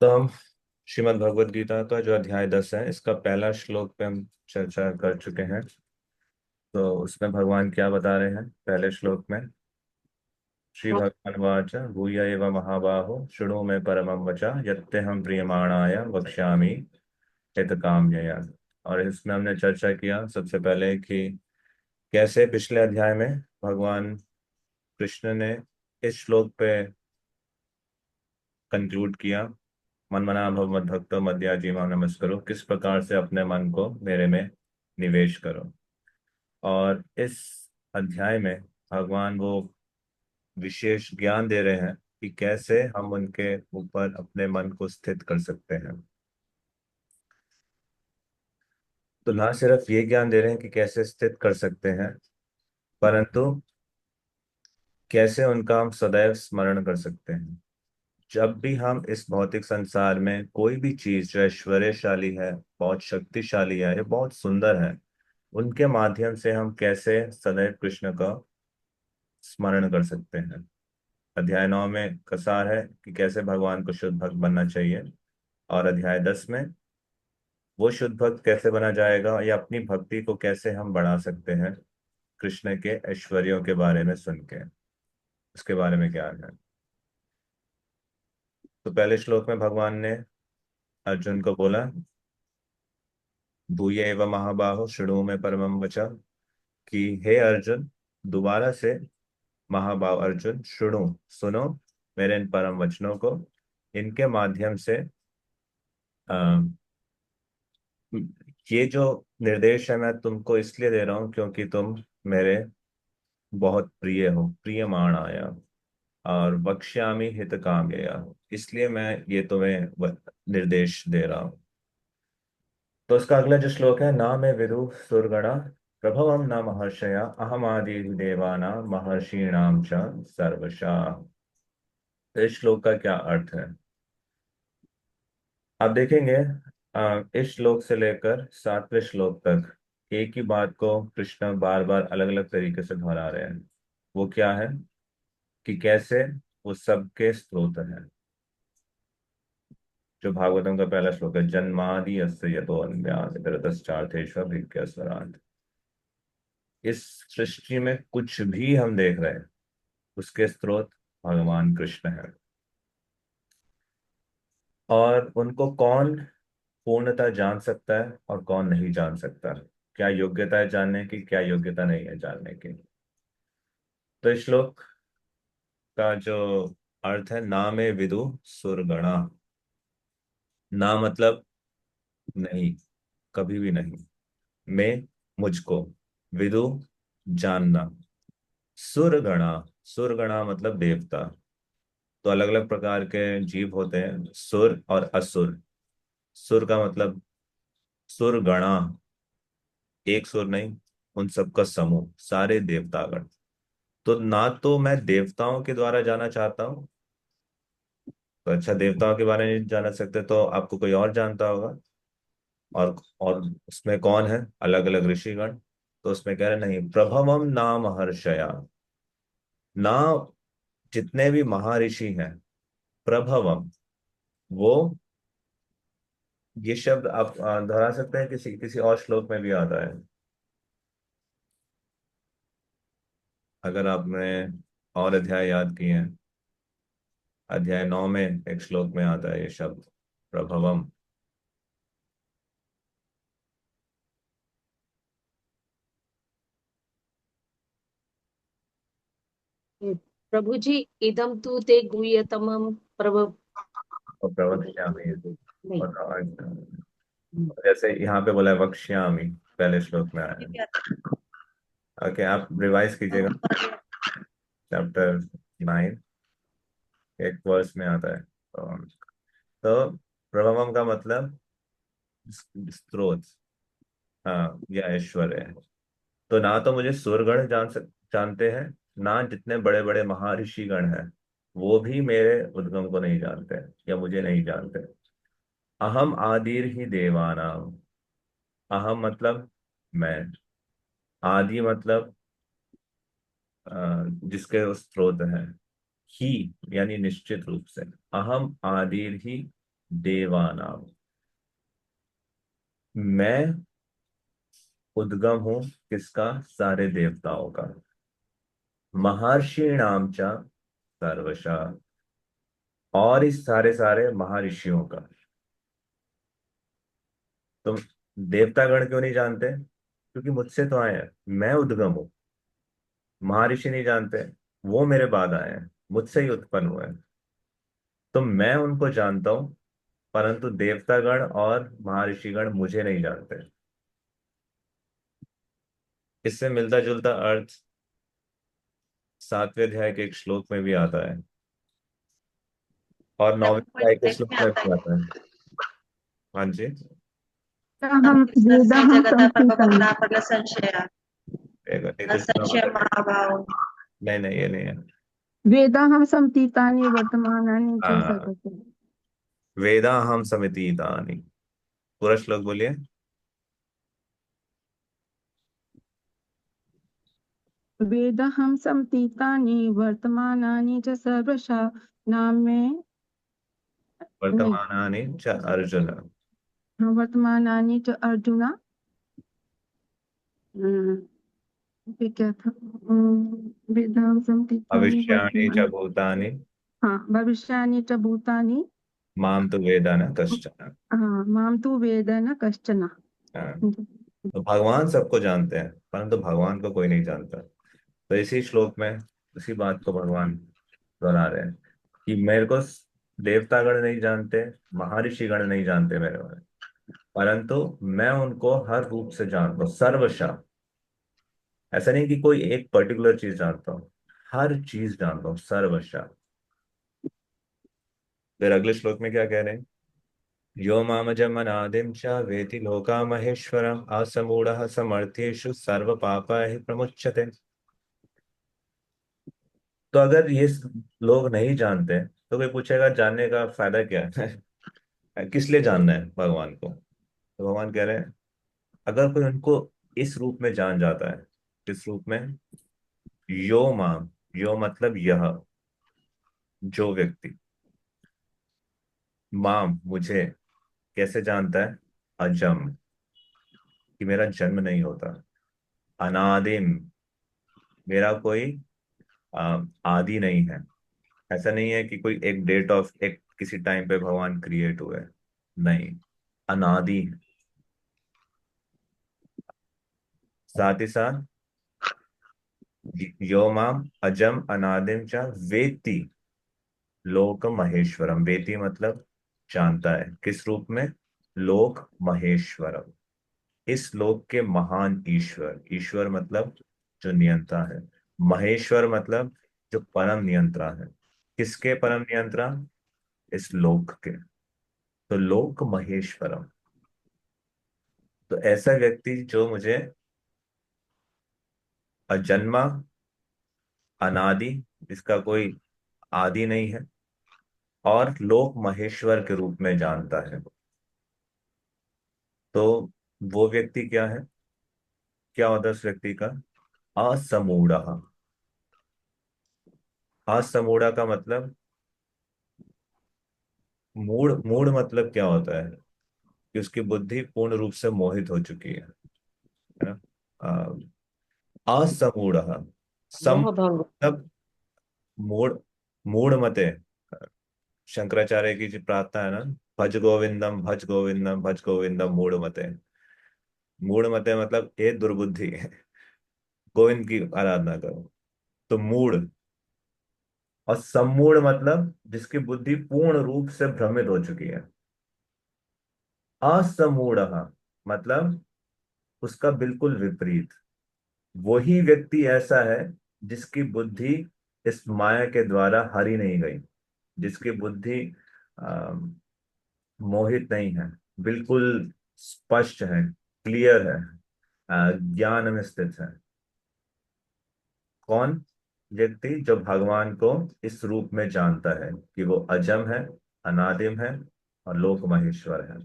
तो हम श्रीमद् भगवद गीता का जो अध्याय 10 है, इसका पहला श्लोक पे हम चर्चा कर चुके हैं। तो उसमें भगवान क्या बता रहे हैं पहले श्लोक में? श्री भगवान वाच भूय एव महाबाहो शृणु मे परमं वचा यत्ते हम प्रीयमाणाय वक्ष्यामि हितकाम्यया। और इसमें हमने चर्चा किया सबसे पहले कि कैसे पिछले अध्याय में भगवान कृष्ण ने इस श्लोक पे कंक्लूड किया, मन मना भव मद भक्तो मद्याजी मां नमस्करो, किस प्रकार से अपने मन को मेरे में निवेश करो। और इस अध्याय में भगवान वो विशेष ज्ञान दे रहे हैं कि कैसे हम उनके ऊपर अपने मन को स्थित कर सकते हैं। तो ना सिर्फ ये ज्ञान दे रहे हैं कि कैसे स्थित कर सकते हैं, परंतु कैसे उनका हम सदैव स्मरण कर सकते हैं। जब भी हम इस भौतिक संसार में कोई भी चीज जो ऐश्वर्यशाली है, बहुत शक्तिशाली है या बहुत सुंदर है, उनके माध्यम से हम कैसे सदैव कृष्ण का स्मरण कर सकते हैं। अध्याय 9 में कसार है कि कैसे भगवान को शुद्ध भक्त बनना चाहिए, और अध्याय 10 में वो शुद्ध भक्त कैसे बना जाएगा या अपनी भक्ति को कैसे हम बढ़ा सकते हैं कृष्ण के ऐश्वर्यों के बारे में सुन के, उसके बारे में ज्ञान है। तो पहले श्लोक में भगवान ने अर्जुन को बोला, भूय एव महाबाहो शृणु में परमं वचा, कि हे अर्जुन, दोबारा से महाबाव अर्जुन, सुनो सुनो मेरे इन परम वचनों को। इनके माध्यम से अ, ये जो निर्देश है मैं तुमको इसलिए दे रहा हूँ क्योंकि तुम मेरे बहुत प्रिय हो, प्रियमाण आया, और वक्ष्यामि हित कामया हो, इसलिए मैं ये तुम्हें निर्देश दे रहा हूँ। तो इसका अगला जो श्लोक है, ना मैं विदु सुरगणा प्रभवम न महर्षया अहम आदि देवाना महर्षीणाम च सर्वशः। तो इस श्लोक का क्या अर्थ है आप देखेंगे। इस श्लोक से लेकर 7वें श्लोक तक एक ही बात को कृष्ण बार बार अलग अलग तरीके से दोहरा रहे हैं। वो क्या है कि कैसे वो सबके स्रोत है। जो भागवतम का पहला श्लोक है, जन्मादि यस्य यतो अन्यात् विघ्नस्वराट्। इस सृष्टि में कुछ भी हम देख रहे हैं, उसके स्रोत भगवान कृष्ण है। और उनको कौन पूर्णतः जान सकता है और कौन नहीं जान सकता, क्या योग्यता है जानने की, क्या योग्यता नहीं है जानने की। तो इस श्लोक का जो अर्थ है, ना में विदु सुरगणा। ना मतलब नहीं, कभी भी नहीं। मैं मुझको, विदु जानना, सुरगणा, सुरगणा मतलब देवता। तो अलग अलग प्रकार के जीव होते हैं, सुर और असुर। सुर का मतलब सुरगणा, एक सुर नहीं, उन सबका समूह, सारे देवतागण। तो ना तो मैं देवताओं के द्वारा जाना चाहता हूँ, तो अच्छा देवताओं के बारे में जाना सकते तो आपको कोई और जानता होगा। और उसमें कौन है, अलग अलग ऋषिगण। तो उसमें कह रहे नहीं, प्रभवम नाम हर्षया, ना जितने भी महर्षि हैं, प्रभवम, वो, ये शब्द आप दोहरा सकते हैं, किसी किसी और श्लोक में भी आता है। अगर आपने और अध्याय याद किए हैं, अध्याय 9 में एक श्लोक में आता है ये शब्द, प्रभवम। प्रभु जी, इदम तु ते गुह्यतमं प्रभ और प्रवक्ष्यामि, नहीं। और जैसे यहाँ पे बोला है वक्ष्यामि, पहले श्लोक में आया है। ओके, आप रिवाइज कीजिएगा। चैप्टर 9 एक वर्स में आता है। तो प्रभवम का मतलब स्रोत, हाँ, या ऐश्वर्य है। तो ना तो मुझे सूरगण जानते हैं, ना जितने बड़े बड़े महर्षि गण हैं वो भी मेरे उद्गम को नहीं जानते या मुझे नहीं जानते। अहम आदिर ही देवानाम। अहम मतलब मैं, आदि मतलब जिसके वो स्रोत है, ही यानी निश्चित रूप से, अहम आदिर ही देवानाम। मैं उद्गम हूं किसका? सारे देवताओं का। महर्षिणाम च सर्वशः, और इस सारे सारे महर्षियों का। तुम देवतागण क्यों नहीं जानते? क्योंकि मुझसे तो आए हैं, मैं उद्गम हूं। महर्षि नहीं जानते, वो मेरे बाद आए हैं, मुझसे ही उत्पन्न हुए हैं। तो मैं उनको जानता हूं, परंतु देवतागण और महर्षिगण मुझे नहीं जानते। इससे मिलता जुलता अर्थ 7वें अध्याय के एक श्लोक में भी आता है, और 9वें अध्याय के श्लोक में भी आता है। हाँ जी। अहं कृष्णस्य वेदाहं जगतः संस्कृतम्। प्रपन्ना फल संशया एक न तो संशय महाभाव। नहीं नहीं, ये नहीं है। वेदाहं समतीतानि वर्तमानानि च हाँ, सर्वशः। वेदा हम समिति दानी। पूरा श्लोक बोलिए। वेदाहं समतीतानि वर्तमानानि च सर्वशः। नाम में नहीं, वर्तमानानि च अर्जुन। हाँ, वर्तमानानि च अर्जुन। ये क्या था? वेदाहं समतीतानि भविष्याणि च वर्तमानानि, भूतानि हाँ, भविष्यानि च भूतानि। माम तो वेद न कश्चन। हाँ, माम तु वेद न कश्चन। हाँ, तो भगवान सबको जानते हैं, परंतु भगवान को कोई नहीं जानता। तो इसी श्लोक में उसी बात को भगवान दोहरा रहे हैं कि मेरे को देवतागण नहीं जानते, महर्षिगण नहीं जानते मेरे बारे में, परंतु मैं उनको हर रूप से जानता हूँ, सर्वशः। ऐसा नहीं कि कोई एक पर्टिकुलर चीज जानता हूँ, हर चीज जानता हूँ, सर्वशः। फिर अगले श्लोक में क्या कह रहे हैं? यो मामजमनादिं च वेति लोकामहेश्वरम् असमूढ़ः समर्थ्येषु सर्व पापैः प्रमुच्यते। तो अगर ये लोग नहीं जानते, तो कोई पूछेगा जानने का फायदा क्या है? किस लिए जानना है भगवान को? तो भगवान कह रहे हैं, अगर कोई उनको इस रूप में जान जाता है। किस रूप में? यो माम, यो मतलब यह, जो व्यक्ति, माम मुझे, कैसे जानता है? अजम, कि मेरा जन्म नहीं होता। अनादिम, मेरा कोई आदि नहीं है। ऐसा नहीं है कि कोई एक डेट ऑफ एक किसी टाइम पे भगवान क्रिएट हुए, नहीं, अनादि है। साथ ही साथ यो माम अजम अनादिम च वेत्ति लोक महेश्वरम। वेत्ति मतलब जानता है, किस रूप में? लोक महेश्वरम, इस लोक के महान ईश्वर। ईश्वर मतलब जो नियंता है, महेश्वर मतलब जो परम नियंत्रा है। किसके परम नियंत्रा? इस लोक के। तो लोक महेश्वरम, तो ऐसा व्यक्ति जो मुझे अजन्मा, अनादि, इसका कोई आदि नहीं है, और लोक महेश्वर के रूप में जानता है, तो वो व्यक्ति क्या है? क्या होता है उस व्यक्ति का? असमूढ़। असमूढ़ का मतलब, मूढ़, मूढ़ मतलब क्या होता है? कि उसकी बुद्धि पूर्ण रूप से मोहित हो चुकी है ना? असमूढ़, सम मोह भंग। मतलब मूढ़, मूढ़ मते। शंकराचार्य की जो प्रार्थना है ना, भज गोविंदम भज गोविंदम भज गोविंदम मूढ़ मते। मूढ़ मते मतलब ये दुर्बुद्धि, गोविंद की आराधना करो। तो मूढ़, और सम्मूढ़ मतलब जिसकी बुद्धि पूर्ण रूप से भ्रमित हो चुकी है। असमूढ़ मतलब उसका बिल्कुल विपरीत। वही व्यक्ति ऐसा है जिसकी बुद्धि इस माया के द्वारा हरी नहीं गई, जिसकी बुद्धि मोहित नहीं है, बिल्कुल स्पष्ट है, क्लियर है, ज्ञान में स्थित है। कौन? व्यक्ति जो भगवान को इस रूप में जानता है कि वो अजम है, अनादिम है, और लोक महेश्वर है।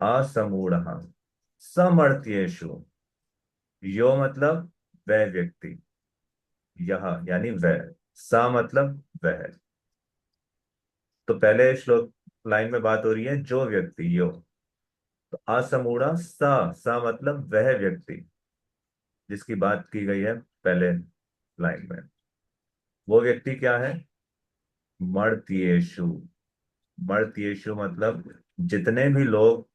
असमूढ़ समर्थ्येषु, यो मतलब वह व्यक्ति, यह यानी वह, सा मतलब वह। तो पहले श्लोक लाइन में बात हो रही है जो व्यक्ति, यो। तो असमूढ़ा सा मतलब वह व्यक्ति जिसकी बात की गई है पहले लाइन में। वो व्यक्ति क्या है? मर्त्येषु। मर्त्येषु मतलब जितने भी लोग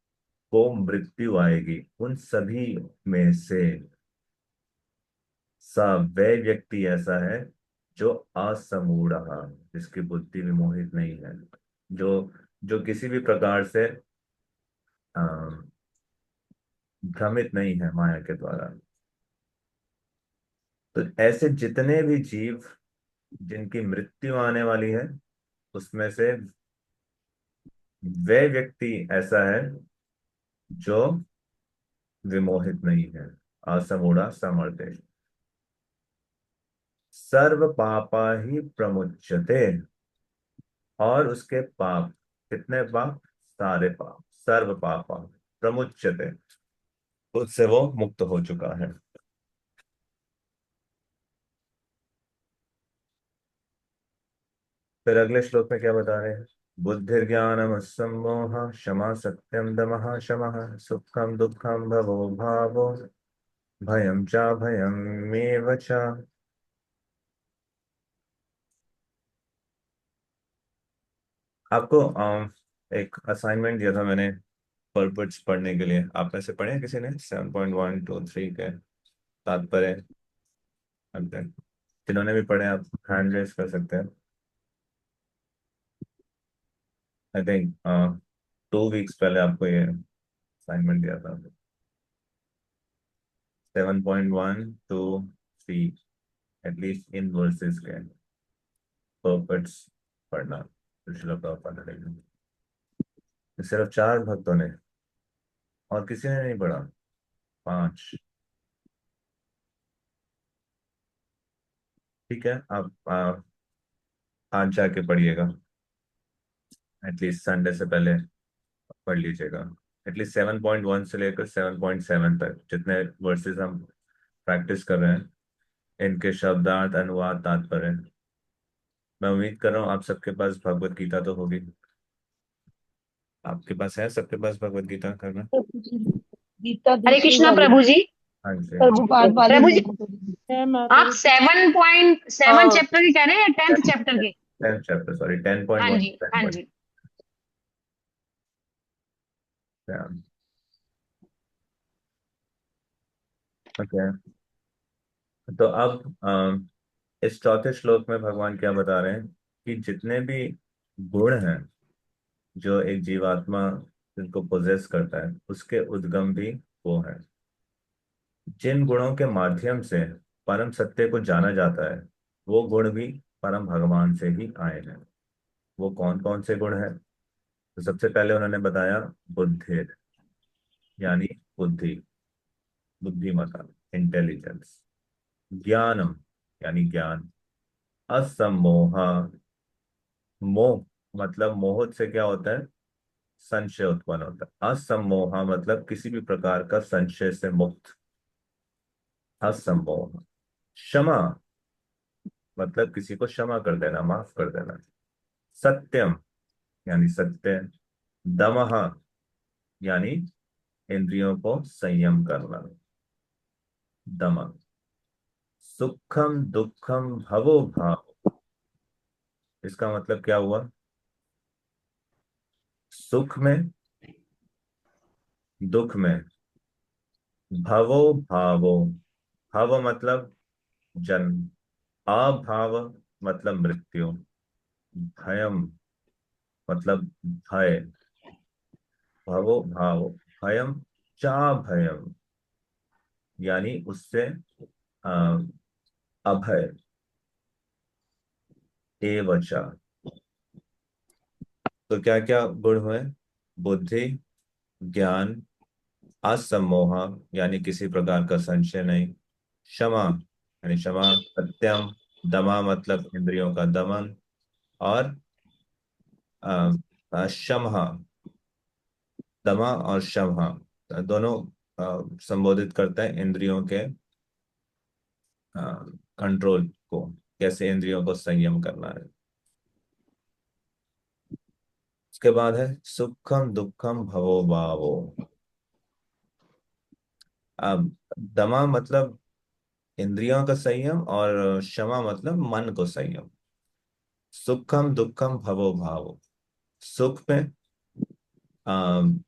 को मृत्यु आएगी उन सभी में से स वह व्यक्ति ऐसा है जो असमूढ़, जिसकी बुद्धि विमोहित नहीं है, जो जो किसी भी प्रकार से अ, भ्रमित नहीं है माया के द्वारा। तो ऐसे जितने भी जीव जिनकी मृत्यु आने वाली है उसमें से वह व्यक्ति ऐसा है जो विमोहित नहीं है। असमूढ़ा समर्थे। सर्व पापा ही प्रमुच्यते। और उसके पाप, कितने पाप? सारे पाप। सर्व पापा प्रमुच्यते, उससे वो मुक्त हो चुका है। फिर अगले श्लोक में क्या बता रहे हैं? बुद्धिर्ज्ञानम सम्मोह क्षमा सत्यम दमः शमः सुखम दुखम भवो भावो भयम च भयमेव च। आपको एक असाइनमेंट दिया था मैंने पर्पट्स पढ़ने के लिए। आप में से पढ़े हैं किसी ने 7.123 के तात्पर्य अध्ययन? जिन्होंने भी पढ़े आप हैंड रेस कर सकते हैं। आई थिंक 2 वीक्स पहले आपको ये असाइनमेंट दिया था। 7.123 एटलीस्ट इन वर्सेस के पर्पट्स पढ़ना तो श्रील प्रभुपाद ने। सिर्फ 4 भक्तों ने, और किसी ने नहीं पढ़ा? 5। ठीक है, आप आज जाके पढ़िएगा। एटलीस्ट संडे से पहले पढ़ लीजिएगा। एटलीस्ट 7.1 से लेकर 7.7 तक जितने वर्सेस हम प्रैक्टिस कर रहे हैं, इनके शब्दार्थ अनुवाद तात्पर्य। मैं उम्मीद कर रहा हूँ आप सबके पास भगवत गीता तो होगी। आपके पास है, सबके पास भगवत गीता करना? गीता हरे दूसरी कृष्णा वाली, प्रभु जी। हाँ जी, हाँ जी। प्रभुपाद वाली प्रभु जी, नहीं है आप माता जी। 7.7 हाँ चैप्टर के कह रहे हैं या 10th चैप्टर के? 10th chapter, sorry, ten point हाँ वन जी, हाँ जी। ओके। तो अब इस चौथे श्लोक में भगवान क्या बता रहे हैं कि जितने भी गुण हैं जो एक जीवात्मा जिनको पोजेस करता है उसके उद्गम भी वो है। जिन गुणों के माध्यम से परम सत्य को जाना जाता है वो गुण भी परम भगवान से ही आए हैं। वो कौन कौन से गुण हैं? तो सबसे पहले उन्होंने बताया बुद्धि, यानी बुद्धि, बुद्धिमता, इंटेलिजेंस। ज्ञानम यानी ज्ञान। असमोह, मोह मतलब मोह से क्या होता है? संशय उत्पन्न होता है। असमोह मतलब किसी भी प्रकार का संशय से मुक्त। असमोह। क्षमा मतलब किसी को क्षमा कर देना, माफ कर देना। सत्यम यानी सत्य। दमः यानी इंद्रियों को संयम करना, दमन। सुखम दुखम भवो भाव, इसका मतलब क्या हुआ? सुख में, दुख में। भवो भावो, भव मतलब जन्म, अभाव मतलब मृत्यु, भयम मतलब भय। भवो भाव भयम चा भयम यानी उससे अ, अभय। एवचा, तो क्या क्या गुण हुए? बुद्धि, ज्ञान, असमोह यानी किसी प्रकार का संशय नहीं, क्षमा यानी क्षमा, सत्यम, दमा मतलब इंद्रियों का दमन, और शमहा, दमा और शमहा दोनों संबोधित करते हैं इंद्रियों के कंट्रोल को, कैसे इंद्रियों को संयम करना है। उसके बाद है सुखम दुखम भवो भावो। अब दमा मतलब इंद्रियों का संयम, और क्षमा मतलब मन को संयम। सुखम दुखम भवो भावो। सुख में अम,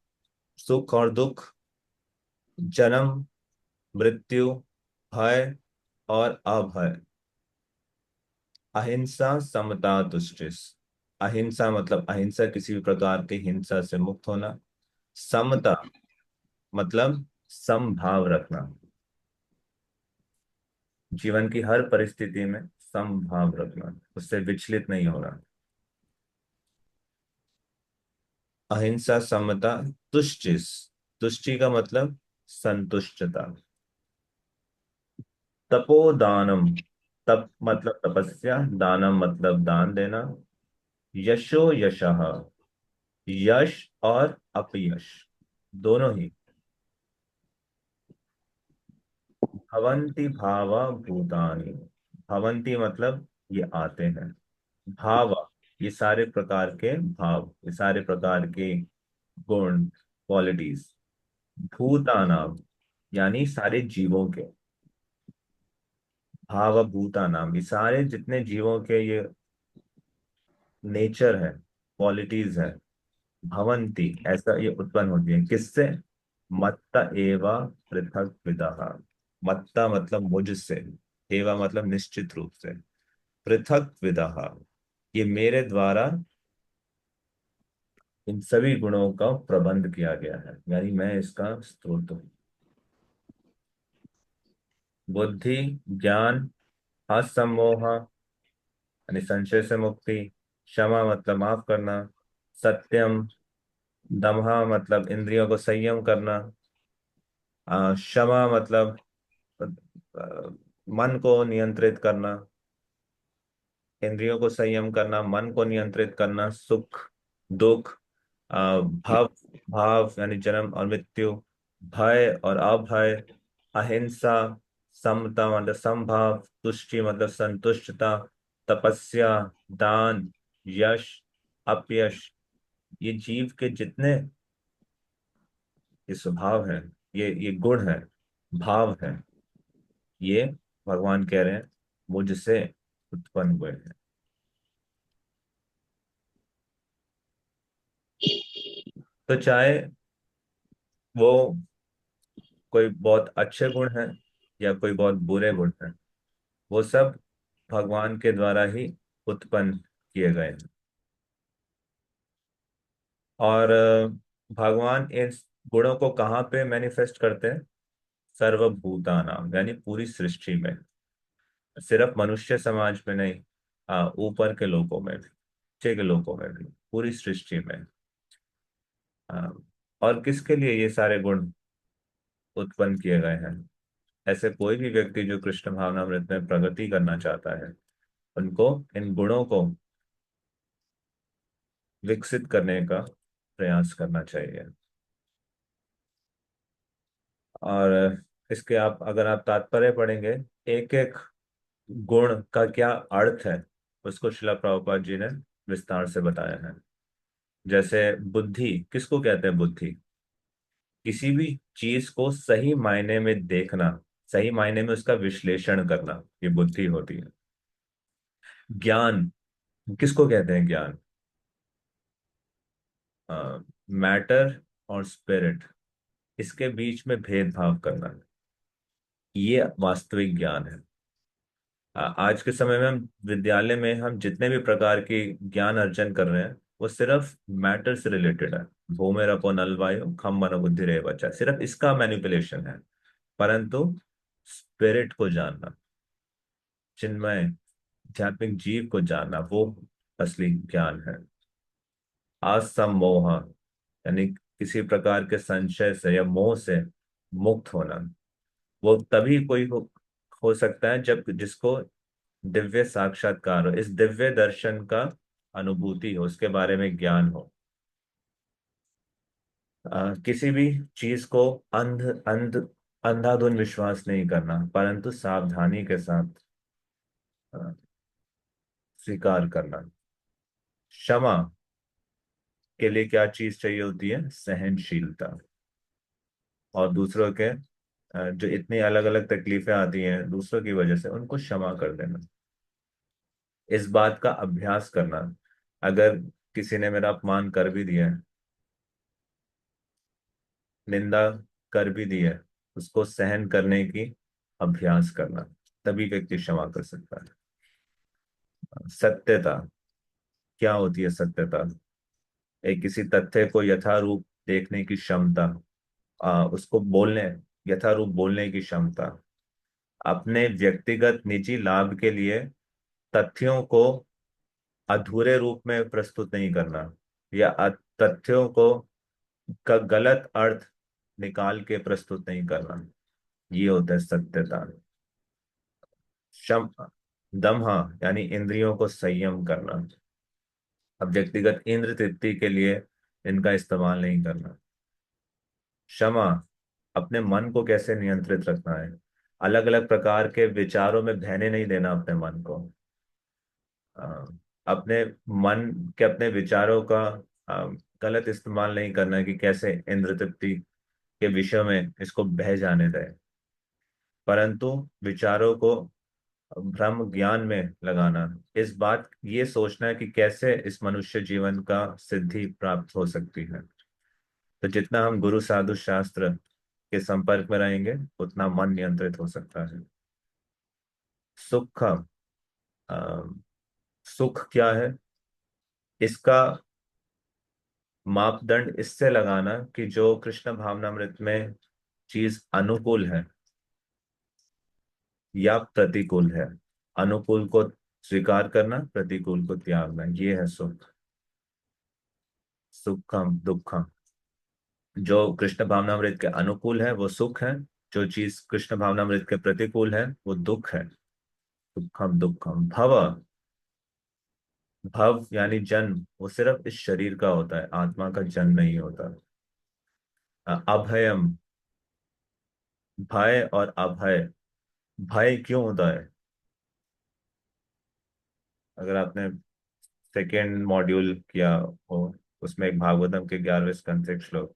सुख और दुख, जन्म मृत्यु, भय और अभय। अहिंसा समता तुष्टिस। अहिंसा मतलब अहिंसा, किसी भी प्रकार की हिंसा से मुक्त होना। समता मतलब समभाव रखना, जीवन की हर परिस्थिति में समभाव रखना, उससे विचलित नहीं होना। अहिंसा समता तुष्टिस। तुष्टि का मतलब संतुष्टता। तपोदानम। तप मतलब तपस्या, दानम मतलब दान देना। यशो यशः। यश और अपयश दोनों ही। भवन्ति भावा भूतानि। भवन्ति मतलब ये आते हैं। भाव, ये सारे प्रकार के भाव, ये सारे प्रकार के गुण, क्वालिटीज। भूतानाम यानी सारे जीवों के। भाव भूतानाम, ये सारे जितने जीवों के ये नेचर है, क्वालिटीज है। भवंती ऐसा ये उत्पन्न होती है किससे? मत्त एवा पृथक विदः। मत्ता मतलब मुझसे, एवा मतलब निश्चित रूप से, पृथक विदः ये मेरे द्वारा इन सभी गुणों का प्रबंध किया गया है, यानी मैं इसका स्रोत हूँ। बुद्धि, ज्ञान, असम्मोह यानी संशय से मुक्ति। क्षमा मतलब माफ करना। सत्यम, दम्हा मतलब इंद्रियों को संयम करना। क्षमा मतलब मन को नियंत्रित करना, इंद्रियों को संयम करना, मन को नियंत्रित करना। सुख दुख, भव भाव यानी जन्म और मृत्यु, भय और अभय, अहिंसा, समता मतलब समभाव, तुष्टि मतलब संतुष्टता, तपस्या, दान, यश, अपयश। ये जीव के जितने ये स्वभाव है, ये गुण है, भाव है, ये भगवान कह रहे हैं मुझसे उत्पन्न हुए हैं। तो चाहे वो कोई बहुत अच्छे गुण हैं या कोई बहुत बुरे गुण हैं, वो सब भगवान के द्वारा ही उत्पन्न किए गए हैं। और भगवान इन गुणों को कहाँ पे मैनिफेस्ट करते हैं? सर्वभूतानाम यानी पूरी सृष्टि में, सिर्फ मनुष्य समाज में नहीं, ऊपर के लोकों में भी, नीचे के लोकों में भी, पूरी सृष्टि में। आ, और किसके लिए ये सारे गुण उत्पन्न किए गए हैं? ऐसे कोई भी व्यक्ति जो कृष्ण भावनामृत में प्रगति करना चाहता है, उनको इन गुणों को विकसित करने का प्रयास करना चाहिए। और इसके आप अगर आप तात्पर्य पढ़ेंगे, एक एक गुण का क्या अर्थ है, उसको शिला प्रभुपाद जी ने विस्तार से बताया है। जैसे बुद्धि किसको कहते हैं? बुद्धि किसी भी चीज को सही मायने में देखना, सही मायने में उसका विश्लेषण करना, ये बुद्धि होती है। ज्ञान किसको कहते हैं? ज्ञान मैटर और स्पिरिट, इसके बीच में भेदभाव करना, ये वास्तविक ज्ञान है। आज के समय में हम विद्यालय में हम जितने भी प्रकार की ज्ञान अर्जन कर रहे हैं, वो सिर्फ मैटर से रिलेटेड है। भूमि रपो नल वायु खम मनो बुद्धि रे बच्चा, सिर्फ इसका मैनिपुलेशन है। परंतु स्पिरिट को जानना, चिन्मय आध्यात्मिक जीव को जानना, वो असली ज्ञान है। असमोह यानी किसी प्रकार के संशय से या मोह से मुक्त होना, वो तभी कोई हो सकता है जब जिसको दिव्य साक्षात्कार हो, इस दिव्य दर्शन का अनुभूति हो, उसके बारे में ज्ञान हो। किसी भी चीज को अंधाधुंध विश्वास नहीं करना, परंतु सावधानी के साथ अ, स्वीकार करना। क्षमा के लिए क्या चीज चाहिए होती है? सहनशीलता। और दूसरों के जो इतनी अलग अलग तकलीफें आती हैं दूसरों की वजह से, उनको क्षमा कर देना, इस बात का अभ्यास करना। अगर किसी ने मेरा अपमान कर भी दिया है, निंदा कर भी दी है, उसको सहन करने की अभ्यास करना, तभी व्यक्ति क्षमा कर सकता है। सत्यता। क्या होती है सत्यता? एक किसी तथ्य को यथारूप देखने की क्षमता, उसको बोलने, यथारूप बोलने की क्षमता, अपने व्यक्तिगत निजी लाभ के लिए तथ्यों को अधूरे रूप में प्रस्तुत नहीं करना, या तथ्यों को का गलत अर्थ निकाल के प्रस्तुत नहीं करना, ये होता है सत्यता। शम दम्हा यानी इंद्रियों को संयम करना। अब व्यक्तिगत इंद्र तृप्ति के लिए इनका इस्तेमाल नहीं करना। क्षमा, अपने मन को कैसे नियंत्रित रखना है, अलग अलग प्रकार के विचारों में बहने नहीं देना अपने मन को। अ, अपने मन के, अपने विचारों का अ, गलत इस्तेमाल नहीं करना है कि कैसे इंद्र तृप्ति के विषय में इसको बह जाने दें, परंतु विचारों को ब्रह्म ज्ञान में लगाना, इस बात ये सोचना है कि कैसे इस मनुष्य जीवन का सिद्धि प्राप्त हो सकती है। तो जितना हम गुरु साधु शास्त्र के संपर्क में रहेंगे उतना मन नियंत्रित हो सकता है। सुख। अ, सुख क्या है? इसका मापदंड इससे लगाना कि जो कृष्ण भावनामृत में चीज अनुकूल है या प्रतिकूल है। अनुकूल को स्वीकार करना, प्रतिकूल को त्यागना, ये है सुख। सुखम दुखम। जो कृष्ण भावनामृत के अनुकूल है वो सुख है, जो चीज कृष्ण भावनामृत के प्रतिकूल है वो दुख है। सुखम दुखम भव। भव यानी जन्म, वो सिर्फ इस शरीर का होता है, आत्मा का जन्म नहीं होता। अभयम। भय और अभय। भय क्यों होता है? अगर आपने सेकेंड मॉड्यूल किया हो, उसमें एक भागवतम के 11वें स्कंद से एक श्लोक,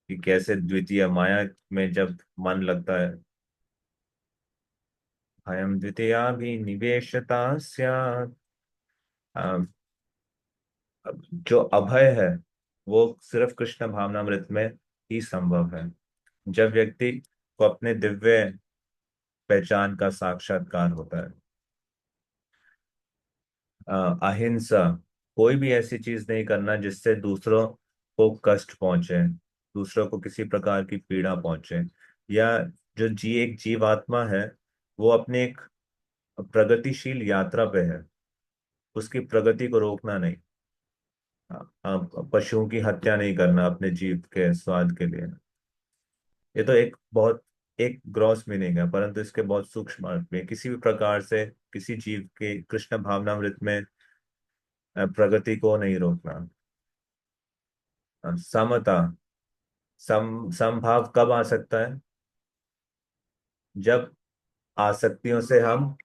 कि कैसे द्वितीय माया में जब मन लगता है, भयम द्वितीया भी निवेशता स्यात्। अ, जो अभय है वो सिर्फ कृष्ण भावनामृत में ही संभव है। जब व्यक्ति को अपने दिव्य पहचान का साक्षात्कार होता है। अहिंसा, कोई भी ऐसी चीज नहीं करना जिससे दूसरों को कष्ट पहुंचे, दूसरों को किसी प्रकार की पीड़ा पहुंचे, या जो एक जीवात्मा है वो अपने एक प्रगतिशील यात्रा पे है, उसकी प्रगति को रोकना नहीं। पशुओं की हत्या नहीं करना अपने जीव के स्वाद के लिए। ये तो एक बहुत एक ग्रॉस मीनिंग है, परंतु इसके बहुत सूक्ष्म अर्थ में, किसी भी प्रकार से किसी जीव के कृष्ण भावनामृत में प्रगति को नहीं रोकना। समता। समभाव कब आ सकता है? जब आसक्तियों से हम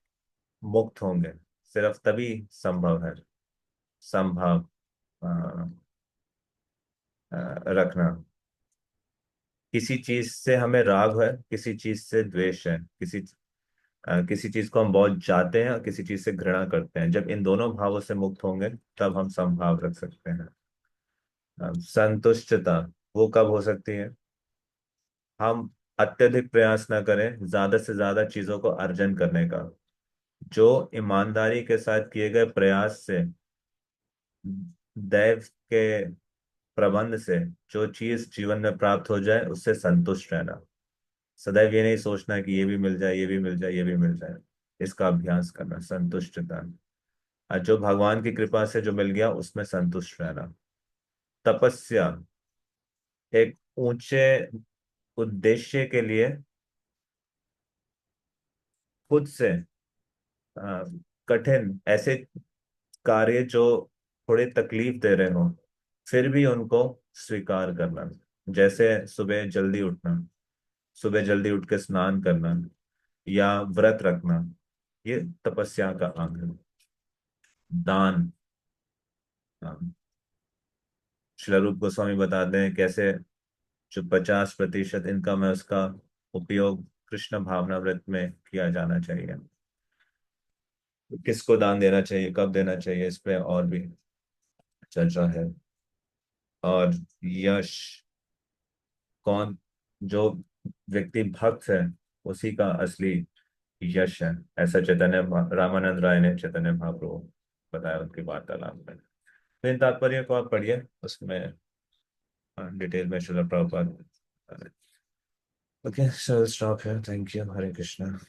मुक्त होंगे, सिर्फ तभी संभव है समभाव रखना। किसी चीज से हमें राग है, किसी चीज से द्वेष है, किसी चीज को हम बहुत चाहते हैं और किसी चीज से घृणा करते हैं, जब इन दोनों भावों से मुक्त होंगे तब हम समभाव रख सकते हैं। संतुष्टता वो कब हो सकती है? हम अत्यधिक प्रयास ना करें ज्यादा से ज्यादा चीजों को अर्जन करने का। जो ईमानदारी के साथ किए गए प्रयास से, दैव के प्रबंध से जो चीज जीवन में प्राप्त हो जाए उससे संतुष्ट रहना। सदैव ये नहीं सोचना कि ये भी मिल जाए, ये भी मिल जाए, ये भी मिल जाए। इसका अभ्यास करना, संतुष्टता। और जो भगवान की कृपा से जो मिल गया उसमें संतुष्ट रहना। तपस्या, एक ऊंचे उद्देश्य के लिए खुद से अ, कठिन ऐसे कार्य जो थोड़े तकलीफ दे रहे हो, फिर भी उनको स्वीकार करना। जैसे सुबह जल्दी उठना, सुबह जल्दी उठ के स्नान करना, या व्रत रखना, ये तपस्या का अंग है। दान। श्रील रूप गोस्वामी बताते हैं कैसे जो 50% इनकम है उसका उपयोग कृष्ण भावना व्रत में किया जाना चाहिए। किसको दान देना चाहिए, कब देना चाहिए, इस पे और भी चर्चा है। और यश, कौन, जो व्यक्ति भक्त है उसी का असली यश है, ऐसा रामानंद राय ने चैतन्य महाप्रभु बताया उनकी वार्तालाप में। तो इन तात्पर्य को आप पढ़िए, उसमें डिटेल में Srila Prabhupada. Okay, so stop here, thank you, Hare Krishna.